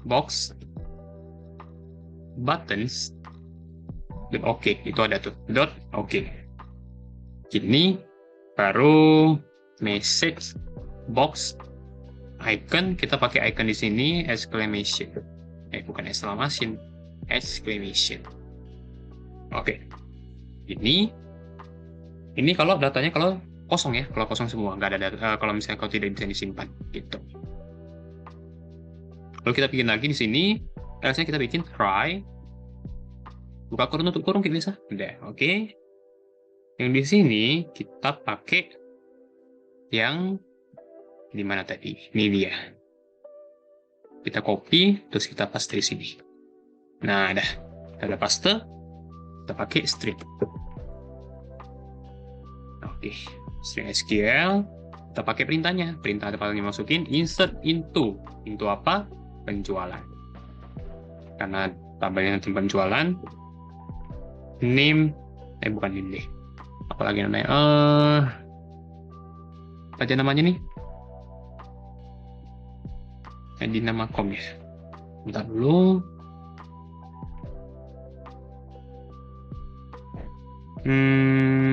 box buttons dot oke, itu ada tuh dot oke. Ini baru message box icon, kita pakai icon di sini exclamation, bukan exclamation, exclamation. Oke, ini kalau datanya kalau kosong ya, kalau kosong semua, nggak ada data, kalau misalnya kalau tidak bisa disimpan gitu. Lalu kita bikin lagi di sini, else-nya kita bikin try, buka kurung tutup kurung kayak biasa, udah oke. Yang di sini kita pakai yang di mana tadi? Ini dia. Kita copy, terus kita paste di sini. Nah, ada paste, kita pakai string. Oke, string SQL, kita pakai perintahnya. Perintah apa yang dimasukin? Insert into. Into apa? Penjualan. Karena tabelnya nanti penjualan. Name, bukan name deh. Apalagi namanya? Apa aja namanya nih? Di nama com ya. Bentar dulu.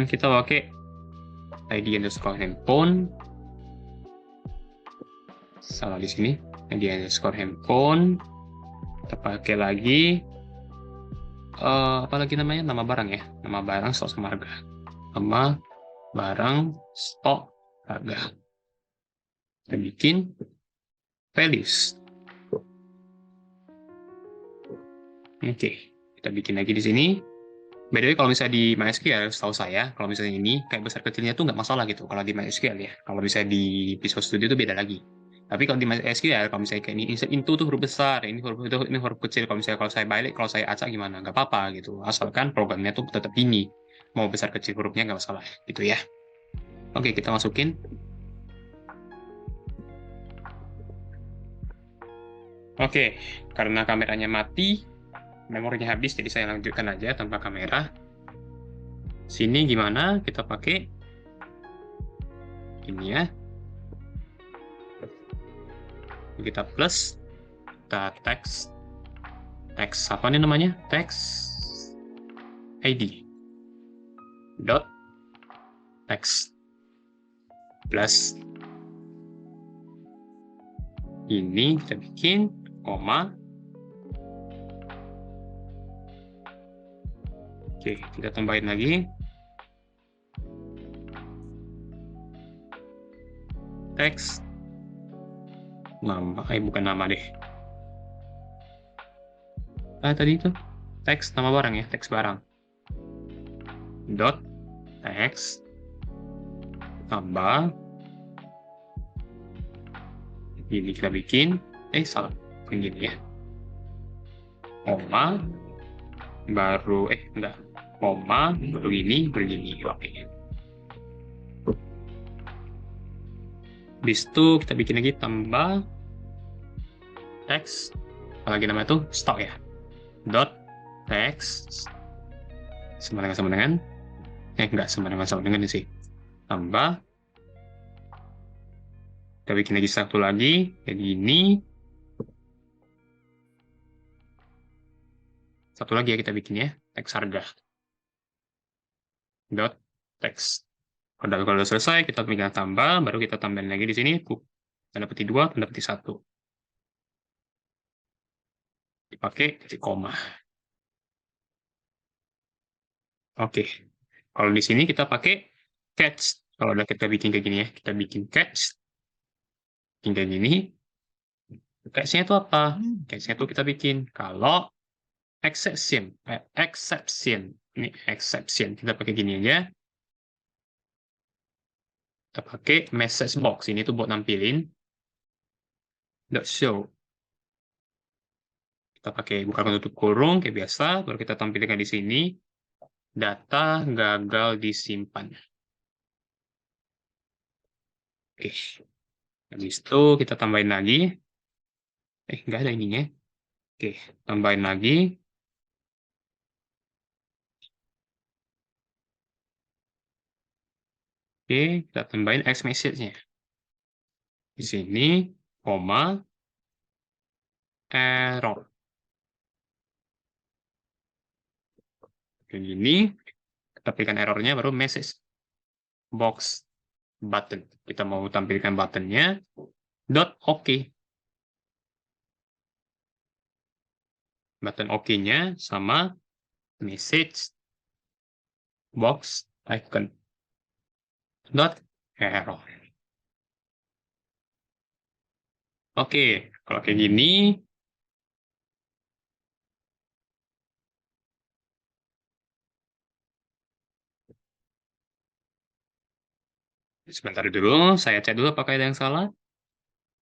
Kita pakai ID underscore handphone. Salah di sini. ID underscore handphone. Kita pakai lagi. Apa lagi namanya? Nama barang ya. Nama barang stok sama harga. Nama barang stok harga. Kita bikin values. Oke, kita bikin lagi di sini. By the way, kalau misalnya di MySQL, setahu saya, kalau misalnya ini kayak besar kecilnya tuh nggak masalah gitu. Kalau di MySQL ya, kalau misalnya di Visual Studio itu beda lagi. Tapi kalau di MySQL, kalau misalnya kayak ini insert into tuh huruf besar, ini huruf itu ini huruf kecil. Kalau misalnya kalau saya balik, kalau saya acak gimana, nggak apa-apa gitu. Asalkan programnya tuh tetap ini, mau besar kecil hurufnya nggak masalah, gitu ya. Oke, kita masukin. Oke, karena kameranya mati, memorinya habis, jadi saya lanjutkan aja tanpa kamera. Sini gimana? Kita pakai ini ya. Kita plus, kita text apa nih namanya? Text ID dot text plus ini kita bikin koma. Oke, kita tambahin lagi teks nama, bukan nama deh. Tadi itu teks nama barang ya, teks barang. Dot teks tambah ini kita bikin salah begini ya, koma baru enggak, koma baru ini begini. Oke, habis itu kita bikin lagi tambah teks, apalagi namanya tuh stock ya, dot text sama dengan enggak sama dengan sih, tambah kita bikin lagi satu lagi, jadi ini satu lagi ya kita bikin ya, teks harga dot text. Kalau udah selesai kita tinggal tambah, baru kita tambahin lagi di sini tanda petik 2, tanda petik 1. Dipakai titik koma. Oke. Kalau di sini kita pakai catch. Kalau udah kita bikin kayak gini ya, kita bikin catch. Bikin kayak gini. Catch-nya itu apa? Catch-nya itu kita bikin kalau exception. Exception. Ini exception. Kita pakai gini aja. Kita pakai message box. Ini tuh buat nampilin. Dot show. Kita pakai buka tutup kurung kayak biasa. Baru kita tampilkan di sini. Data gagal disimpan. Oke. Habis itu kita tambahin lagi. Nggak ada ininya. Oke, tambahin lagi. Oke, kita tambahin X message-nya. Di sini, koma, error. Kayak gini, kita pilihkan errornya, baru message box button. Kita mau tampilkan buttonnya, dot OK. Button OK-nya sama message box icon. Dot error. Oke, kalau kayak gini, sebentar dulu, saya cek dulu apakah ada yang salah.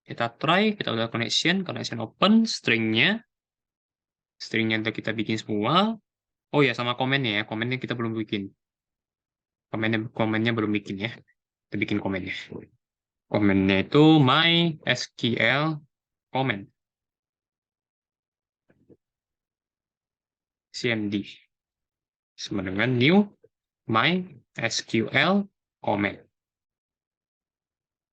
Kita try, kita udah connection open, stringnya udah kita bikin semua. Oh ya, sama komennya ya, komennya kita belum bikin. Komennya belum bikin ya. Kita bikin komennya. Komennya itu MySQL comment. CMD. Sama dengan new MySQL comment.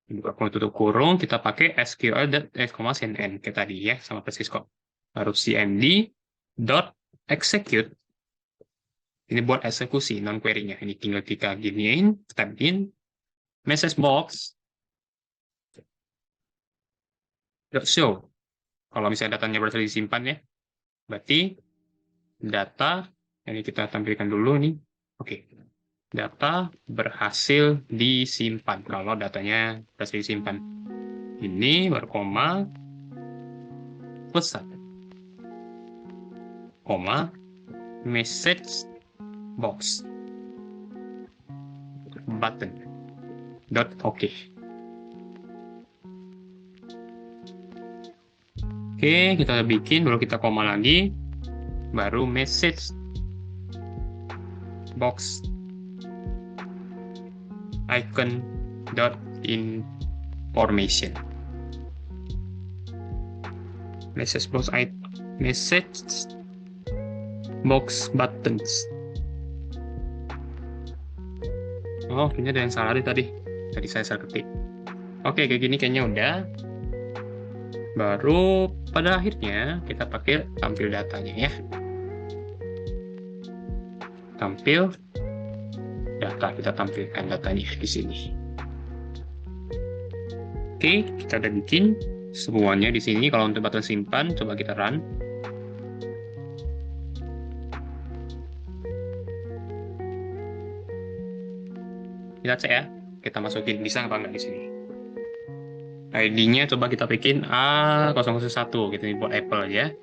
Buka tutup kurung, kita pakai SQL.cnn kayak tadi ya, sama persis kok. Baru CMD dot execute. Ini buat eksekusi non query-nya. Ini tinggal kita giniin, tab in, message box dot show. Kalau misalnya datanya berhasil disimpan ya, berarti data ini kita tampilkan dulu nih. Oke. Data berhasil disimpan kalau datanya berhasil disimpan. Ini baru koma plus 1. Koma message box button dot OK. Oke, kita bikin, baru kita koma lagi, baru message box icon dot information. Message box buttons. Oh, kayaknya ada yang salah tadi. Tadi saya salah ketik. Oke, kayak gini kayaknya udah. Baru pada akhirnya kita pakai tampil datanya ya. Tampil data, kita tampilkan datanya di sini. Oke, kita udah bikin semuanya di sini. Kalau untuk button simpan, coba kita run. Kita cek ya, kita masukin bisa apa nggak di sini. ID-nya coba kita bikin A001 gitu nih buat Apple ya.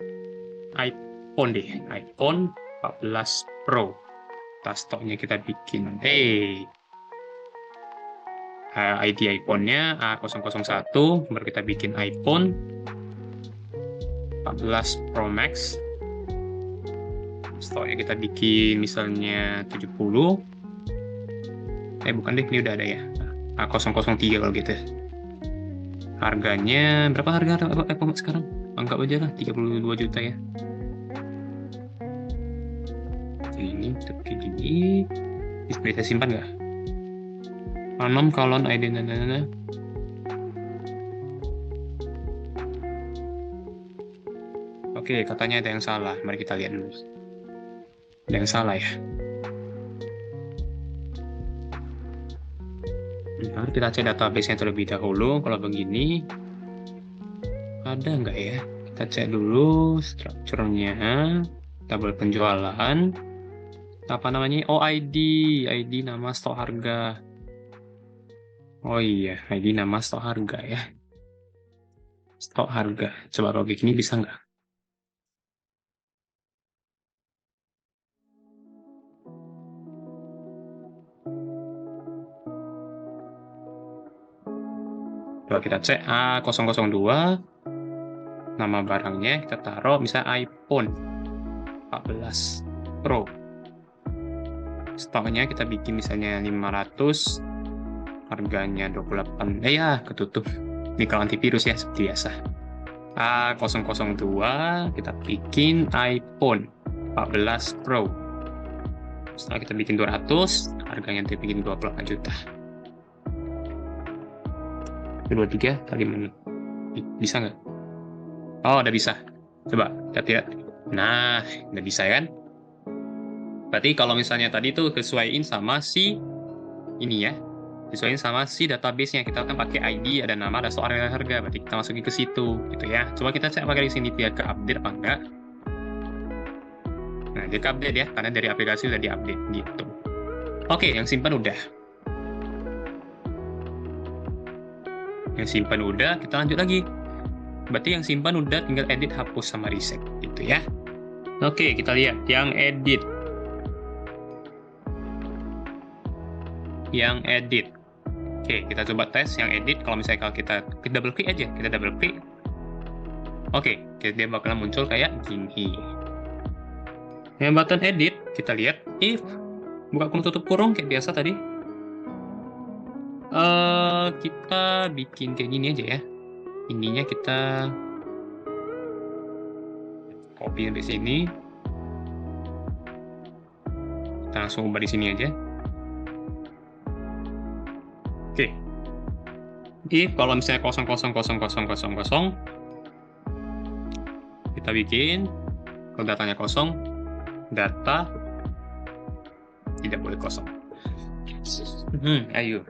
iPhone deh, iPhone 14 Pro. Stoknya kita bikin. ID iPhone-nya A001, baru kita bikin iPhone 14 Pro Max. Stoknya kita bikin misalnya 70. Bukan deh, ini udah ada ya. A003 kalau gitu. Harganya, berapa harga iPhone sekarang? Anggap aja lah, 32 juta ya. Ini, kayak gini. Bisa simpan nggak? Anom kalon ID nana. Oke, katanya ada yang salah. Mari kita lihat dulu. Ada yang salah ya. Nah, kita cek database-nya terlebih dahulu. Kalau begini, ada nggak ya? Kita cek dulu strukturnya, tabel penjualan, apa namanya? Oh, ID nama stok harga. Oh iya, ID nama stok harga ya. Stok harga. Coba kalau kayak gini bisa nggak? Coba kita cek A002, nama barangnya kita taruh misalnya iPhone 14 Pro. Stoknya kita bikin misalnya 500, harganya 28. Ya, ketutup. Ini kalau antivirus ya, seperti biasa. A002, kita bikin iPhone 14 Pro. Setelah kita bikin 200, harganya kita bikin 28 juta. 23 kali menit. Bisa nggak? Oh, udah bisa. Coba, kita lihat. Nah, udah bisa kan? Berarti kalau misalnya tadi tuh kesesuaiin sama si ini ya, sesuaiin sama si database-nya. Kita kan pakai ID, ada nama, ada soal harga, berarti kita masukin ke situ, gitu ya. Coba kita cek pakai di sini biar ke update apa enggak. Nah, dia ke update ya, karena dari aplikasi udah diupdate gitu. Oke, yang simpan udah. Yang simpan udah, kita lanjut lagi. Berarti yang simpan udah, tinggal edit, hapus, sama reset, gitu ya. Oke, kita lihat yang edit. Yang edit. Oke, kita coba tes yang edit. Kalau misalnya kalau kita double klik aja, kita double klik. Oke, dia bakalan muncul kayak gini. Yang button edit, kita lihat if buka kurung tutup kurung kayak biasa tadi. Kita bikin kayak gini aja ya. Ininya kita copy dari sini. Kita langsung ubah di sini aja. Oke. If kalau misalnya 0,00000, kita bikin. Kalau datanya kosong, data tidak boleh kosong. Ayo.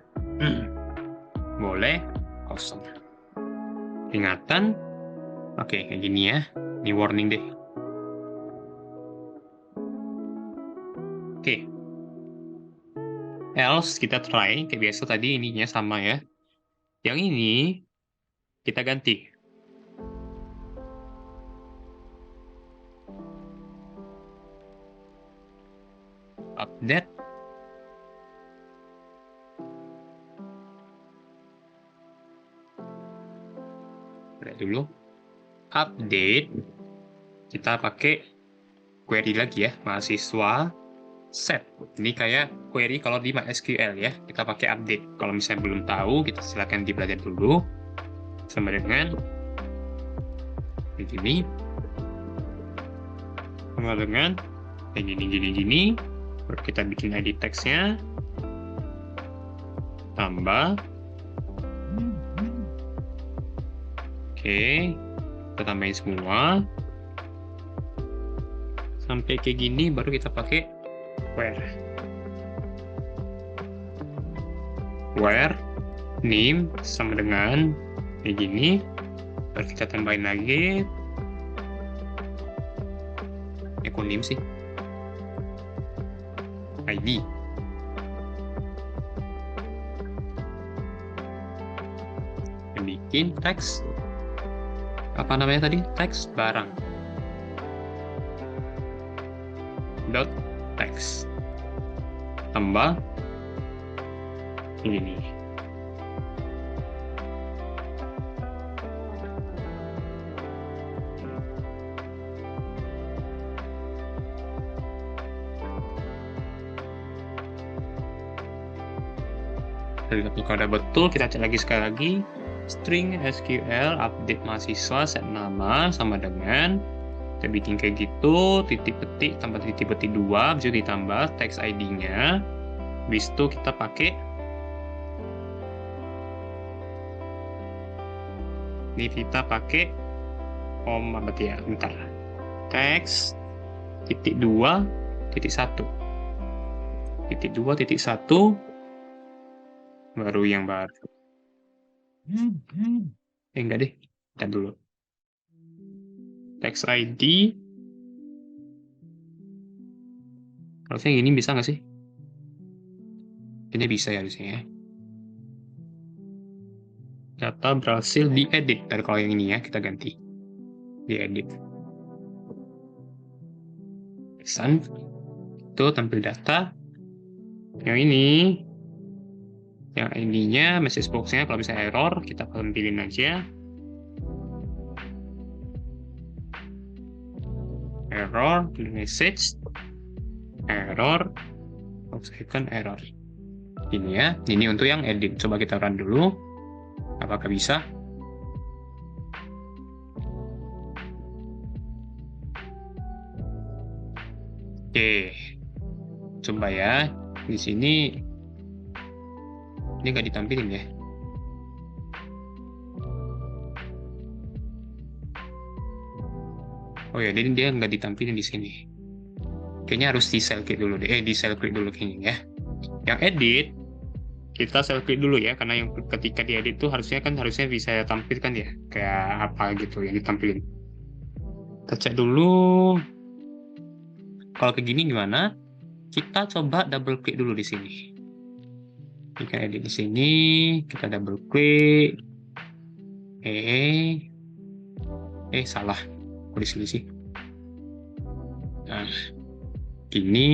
Boleh kosong. Ingatan. Oke, kayak gini ya. Ini warning deh. Oke. Else kita try kayak biasa tadi, ininya sama ya. Yang ini kita ganti. Update. Lihat dulu. Update. Kita pakai query lagi ya, mahasiswa set. Ini kayak query kalau di MySQL ya. Kita pakai update. Kalau misalnya belum tahu, kita silakan dipelajari dulu. Sama dengan begini. Sama dengan kayak gini. Baru kita bikin ID text-nya. Tambah. Oke. Kita tambahin semua. Sampai kayak gini baru kita pakai where name sama dengan kayak gini, baru kita tambahin lagi kok name sih ID. Kita bikin teks apa namanya tadi, teks barang dot text tambah ini. Kalau udah betul, kita cek lagi sekali lagi. String SQL update mahasiswa set nama sama dengan kita bikin kayak gitu, titik petik tambah titik petik 2, bisa ditambah text ID-nya. Habis itu kita pakai ini, kita pakai berarti ya, bentar. Text titik 2 titik 1 titik 2 titik 1 baru yang baru. Enggak deh, kita dulu. text ID. Harusnya gini bisa nggak sih? Ini bisa ya harusnya ya. Data berhasil diedit. Dan kalau yang ini ya, kita ganti. Diedit. Pesan. Itu tampil data. Yang ini. Yang ID-nya, message box-nya kalau bisa error, kita tampilin aja. Error, message. Error. Second error. Ini ya. Ini untuk yang edit. Coba kita run dulu. Apakah bisa? Oke. Coba ya. Di sini ini nggak ditampilin ya. Oh ya, jadi dia nggak ditampilin di sini. Kayaknya harus di sell click dulu deh. Di sell click dulu kayaknya ya. Yang edit kita sell click dulu ya, karena yang ketika diedit tuh harusnya bisa tampilkan ya, kayak apa gitu yang ditampilin. Kita cek dulu. Kalau kayak gini gimana? Kita coba double klik dulu di sini. Kita edit di sini, kita double klik. Salah. Kok di sini sih? Nah, ini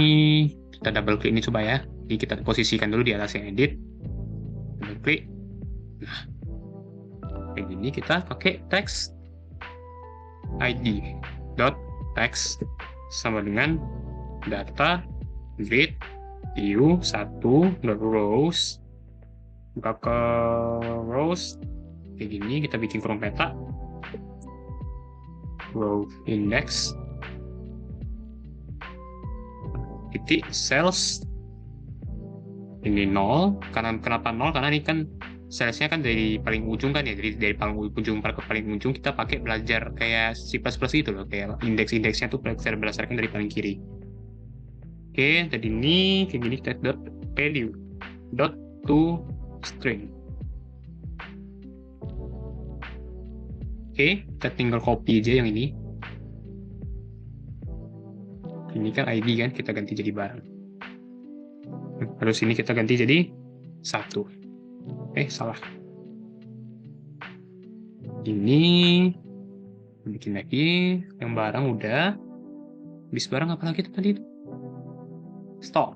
kita double klik ini coba ya. Jadi kita posisikan dulu di atas yang edit. Double klik. Nah, kayak gini kita pakai text ID dot text sama dengan data grid view 1 rows, buka ke rows kayak gini, kita bikin from peta row index titik cells ini 0. Kenapa 0? Karena ini kan salesnya kan dari paling ujung kan ya, jadi dari paling ujung ke paling ujung kita pakai belajar kayak C++ gitu loh, kayak indeks-indeksnya tuh berdasarkan dari paling kiri. Oke, jadi ini kayak gini, kita dot value dot to string. Oke, kita tinggal copy aja yang ini. Ini kan ID kan, kita ganti jadi barang. Terus ini kita ganti jadi 1. Salah. Ini bikin lagi, yang barang udah. Habis barang apa lagi tadi? Stock.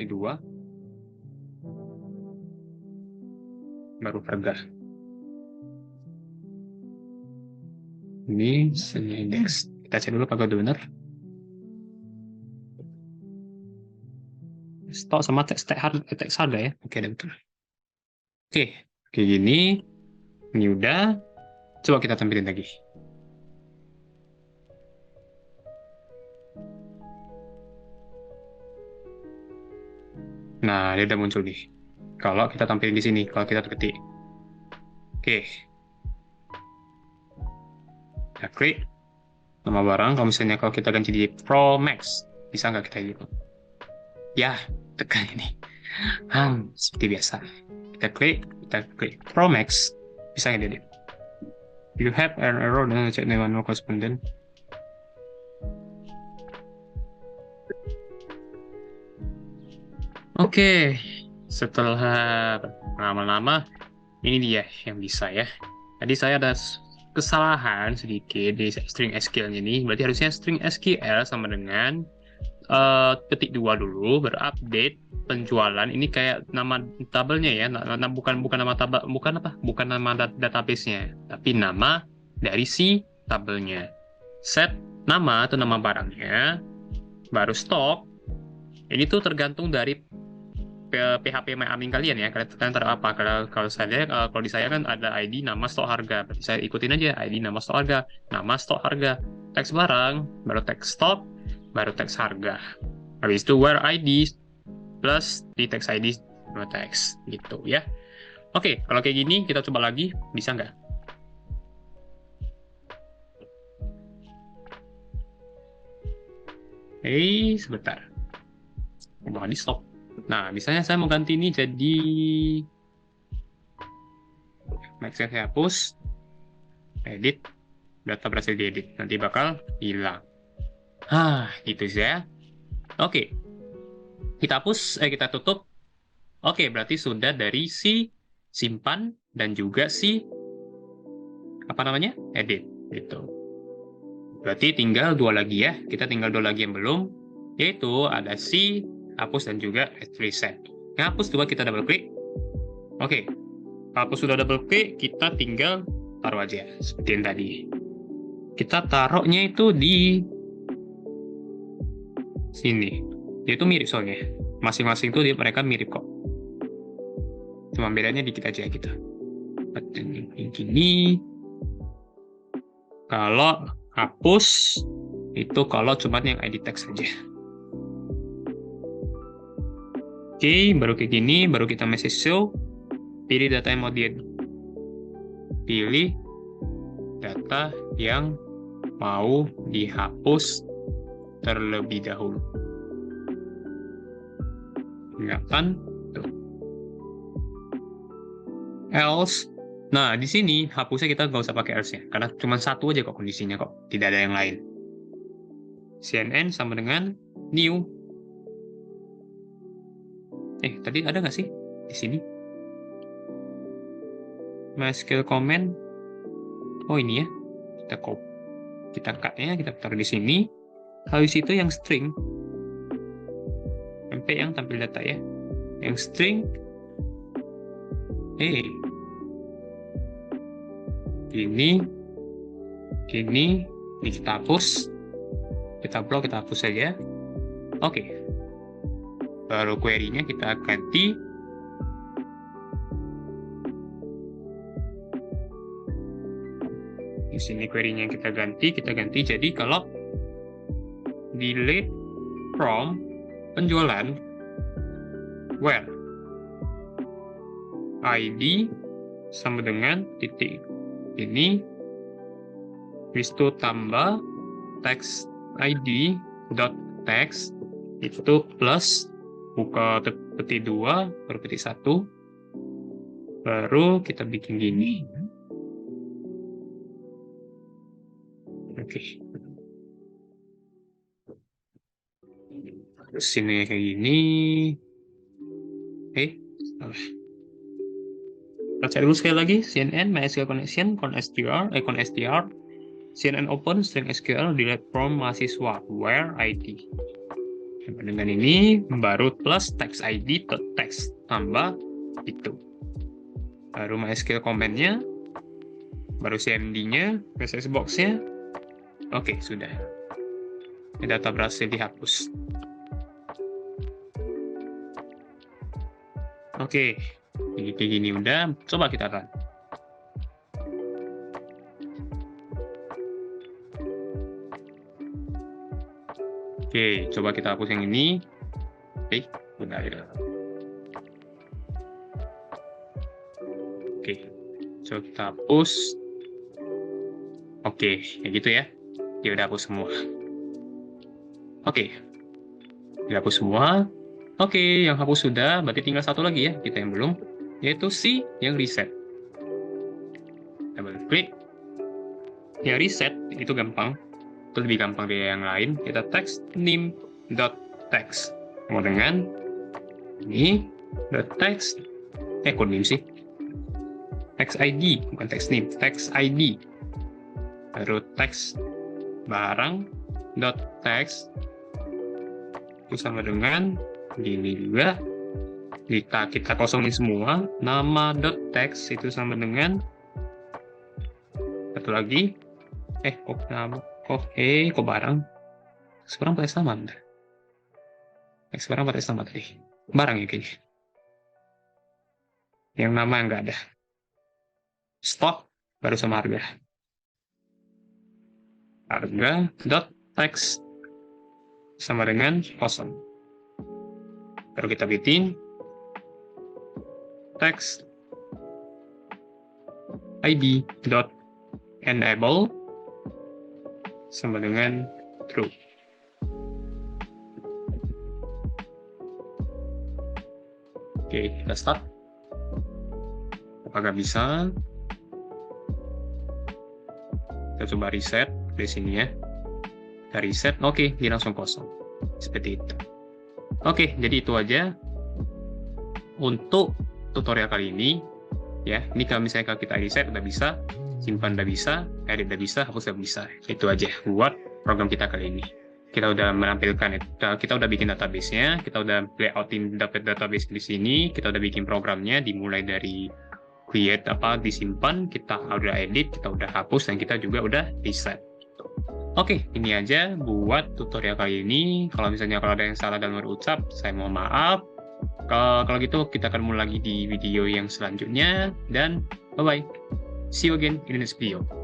Ini 2. Baru harga. Ini seni index. Kita cek dulu apakah udah benar. Stok sama teks harga ya. Oke, ada betul. Oke, kayak gini. Ini udah. Coba kita tampilin lagi. Nah, dia udah muncul nih. Kalau kita tampilin di sini, kalau kita ketik. Oke. Kita klik nama barang. Kalau misalnya kalau kita ganti di Pro Max, bisa nggak kita gitu? Ya, tekan ini. Seperti biasa. Kita klik Pro Max. Bisa nggak dia? You have an error dengan cek dengan no correspondent. Oke, setelah lama-lama ini dia yang bisa ya. Tadi saya ada kesalahan sedikit di string SQL ini. Berarti harusnya string SQL sama dengan ketik 2 dulu, berupdate penjualan. Ini kayak nama tabelnya ya. Bukan nama tabel, bukan nama database-nya, tapi nama dari si tabelnya. Set nama atau nama barangnya, baru stock. Ini tuh tergantung dari PHP admin kalian ya. Kalian taruh apa? Kalau di saya kan ada ID, nama, stok, harga. Berarti saya ikutin aja ID, nama, stok, harga, nama, stok, harga, teks barang, baru teks stok, baru teks harga. Habis itu where ID plus di teks ID no teks gitu ya. Oke, kalau kayak gini kita coba lagi, bisa nggak? Sebentar. Mau di stop. Nah, misalnya saya mau ganti ini jadi Max saya hapus, edit, data berhasil diedit. Nanti bakal hilang. Itu saja. Oke, kita hapus, kita tutup. Oke, berarti sudah dari si simpan dan juga si edit gitu. Berarti tinggal 2 lagi ya. Kita tinggal 2 lagi yang belum, yaitu ada si hapus dan juga reset. Yang hapus 2 kita double klik. Oke, kalau sudah double klik, kita tinggal taruh aja seperti yang tadi. Kita taruhnya itu di sini. Dia itu mirip soalnya. Masing-masing tuh mereka mirip kok. Cuma bedanya dikit aja gitu. Gini. Kalau hapus itu kalau cuma yang ID text saja. Oke, baru kayak gini, baru kita message show. Pilih data yang mau pilih data yang mau dihapus terlebih dahulu. Ingatkan tuh. Else. Nah, di sini hapusnya kita nggak usah pakai else-nya, karena cuma satu aja kok kondisinya kok, tidak ada yang lain. CNN sama dengan new. Tadi ada nggak sih di sini? MySQL comment. Oh ini ya, kita cut-nya, kita taruh di sini. Habis itu yang string, MP yang tampil data ya, yang string. Ini kita hapus, kita blok, kita hapus saja. Oke. Baru query-nya kita ganti. Di sini query-nya kita ganti jadi kalau delete from penjualan where ID sama dengan titik ini, itu tambah text ID dot text itu plus buka petik 2 baru petik 1, baru kita bikin gini. Oke. Terus sini kayak gini. Salah. Kita cari dulu sekali lagi CNN MySQL connection str CNN open string SQL delete from mahasiswa where ID. Dengan ini baru plus text ID dot text tambah itu. Baru MySQL comment-nya, baru CMD-nya, message box-nya. Oke, sudah. Data berhasil dihapus. Oke, kayak gini udah. Coba kita run. Oke, coba kita hapus yang ini. Udah ya. Oke, coba kita hapus. Oke, kayak gitu ya. Dia udah hapus semua. Oke, dihapus semua. Oke, yang hapus sudah, berarti tinggal satu lagi ya, kita yang belum, yaitu si yang reset. Double klik. Yang reset itu gampang, itu lebih gampang dari yang lain. Kita text name dot text sama dengan ini dot text. Kok name sih? Text ID bukan text name, text ID. Baru text barang dot text itu sama dengan gini juga. Kita kosongin semua. Nama dot text itu sama dengan satu lagi. Kok barang? Sekarang pakai sama bentar. Sekarang pakai sama tadi. Barang ya kayaknya. Yang nama nggak ada. Stock baru sama harga. Harga dot text sama dengan kosong. Baru kita bikin text ID dot enable sama dengan true. Oke, kita start. Apakah bisa? Kita coba reset di sini ya. Kita reset, oke, dia langsung kosong. Seperti itu. Oke, jadi itu aja untuk tutorial kali ini. Ya, ini kalau misalnya kita reset udah bisa, simpan udah bisa, edit udah bisa, hapus udah bisa. Itu aja buat program kita kali ini. Kita udah menampilkan, kita udah bikin database-nya, kita udah layoutin database di sini, kita udah bikin programnya, dimulai dari create disimpan, kita udah edit, kita udah hapus, dan kita juga udah reset. Oke, ini aja buat tutorial kali ini. Kalau misalnya ada yang salah dalam berucap, saya mohon maaf. Kalau gitu, kita akan mulai lagi di video yang selanjutnya, dan bye-bye. See you again in the next video.